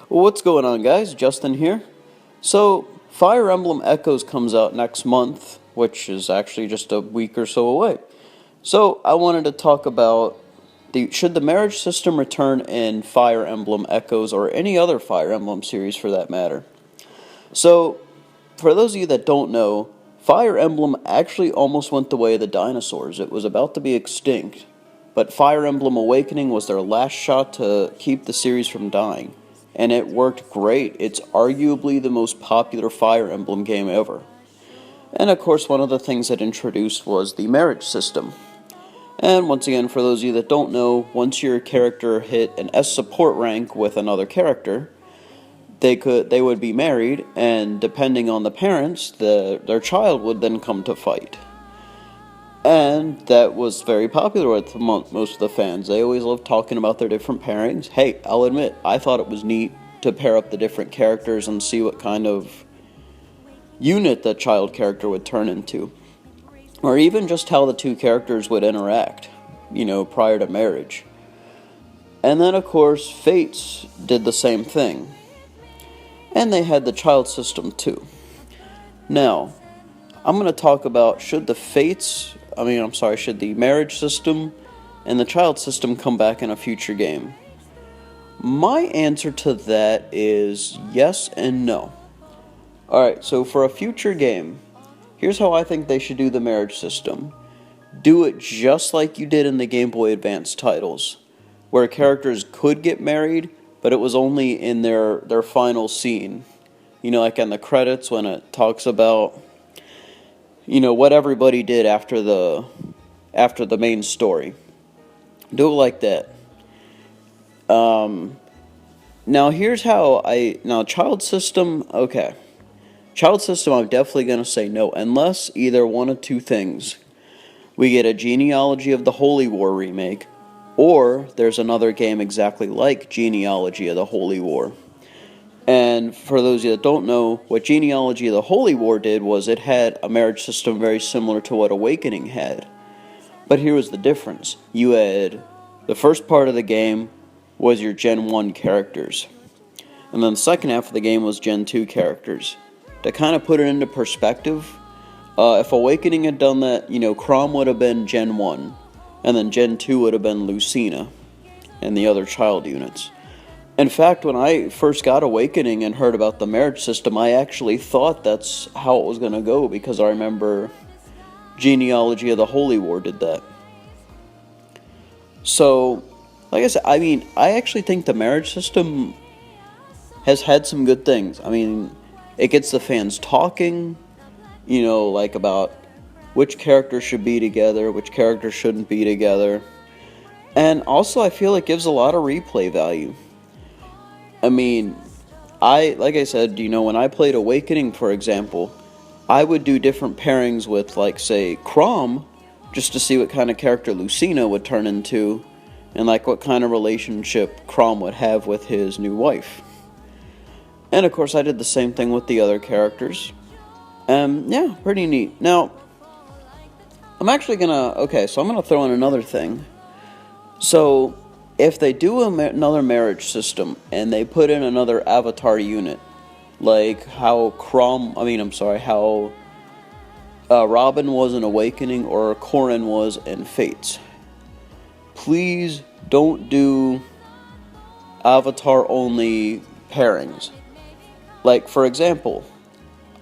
Well, what's going on, guys? Justin here. So, Fire Emblem Echoes comes out next month, which is actually just a week or so away. So, I wanted to talk about should the marriage system return in Fire Emblem Echoes or any other Fire Emblem series for that matter. So, for those of you that don't know, Fire Emblem actually almost went the way of the dinosaurs. It was about to be extinct, but Fire Emblem Awakening was their last shot to keep the series from dying, and it worked great. It's arguably the most popular Fire Emblem game ever. And of course, one of the things it introduced was the marriage system. And once again, for those of you that don't know, once your character hit an S support rank with another character, they would be married, and depending on the parents, their child would then come to fight. And that was very popular with most of the fans. They always loved talking about their different pairings. Hey, I'll admit, I thought it was neat to pair up the different characters and see what kind of unit the child character would turn into. Or even just how the two characters would interact, prior to marriage. And then, of course, Fates did the same thing. And they had the child system too. Now, I'm going to talk about should the marriage system and the child system come back in a future game? My answer to that is yes and no. Alright, so for a future game, here's how I think they should do the marriage system. Do it just like you did in the Game Boy Advance titles, where characters could get married, but it was only in their final scene. Like in the credits when it talks about, what everybody did after the main story. Do it like that. Now here's how child system, okay. Child system, I'm definitely going to say no, unless either one of two things. We get a Genealogy of the Holy War remake, or there's another game exactly like Genealogy of the Holy War. And for those of you that don't know, what Genealogy of the Holy War did was it had a marriage system very similar to what Awakening had. But here was the difference. You had the first part of the game was your Gen 1 characters. And then the second half of the game was Gen 2 characters. To kind of put it into perspective, if Awakening had done that, Chrom would have been Gen 1. And then Gen 2 would have been Lucina and the other child units. In fact, when I first got Awakening and heard about the marriage system, I actually thought that's how it was going to go, because I remember Genealogy of the Holy War did that. So, like I said, I actually think the marriage system has had some good things. It gets the fans talking, about which characters should be together, which characters shouldn't be together. And also, I feel it gives a lot of replay value. Like I said, when I played Awakening, for example, I would do different pairings with, say, Chrom, just to see what kind of character Lucina would turn into, and, what kind of relationship Chrom would have with his new wife. And, of course, I did the same thing with the other characters. Yeah, pretty neat. Now, I'm actually I'm gonna throw in another thing. So, if they do another marriage system, and they put in another avatar unit, like how Robin was in Awakening, or Corrin was in Fates, please don't do avatar-only pairings. Like, for example,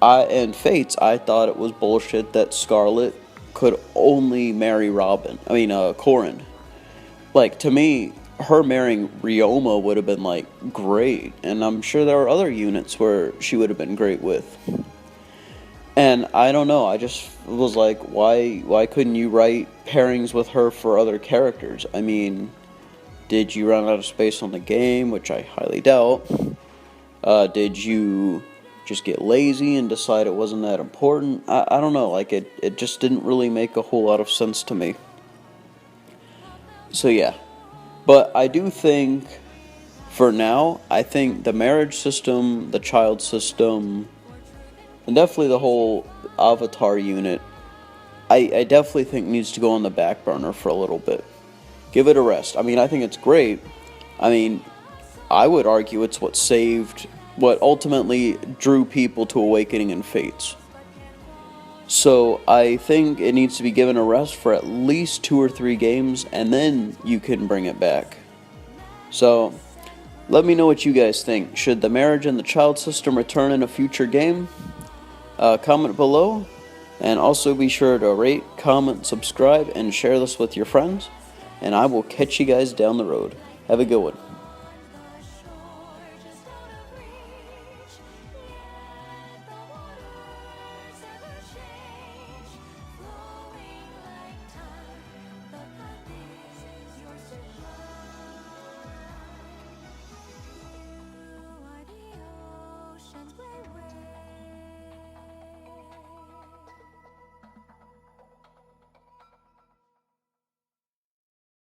in Fates, I thought it was bullshit that Scarlet could only marry Corrin. To me, her marrying Ryoma would have been, great. And I'm sure there are other units where she would have been great with. And I don't know, I just was like, why couldn't you write pairings with her for other characters? Did you run out of space on the game, which I highly doubt? Did you just get lazy and decide it wasn't that important? I don't know, it just didn't really make a whole lot of sense to me. So yeah, but I do think, for now, I think the marriage system, the child system, and definitely the whole avatar unit, I definitely think needs to go on the back burner for a little bit. Give it a rest. I think it's great. I would argue it's what ultimately drew people to Awakening and Fates. So I think it needs to be given a rest for at least 2 or 3 games, and then you can bring it back. So let me know what you guys think. Should the marriage and the child system return in a future game? Comment below, and also be sure to rate, comment, subscribe, and share this with your friends. And I will catch you guys down the road. Have a good one.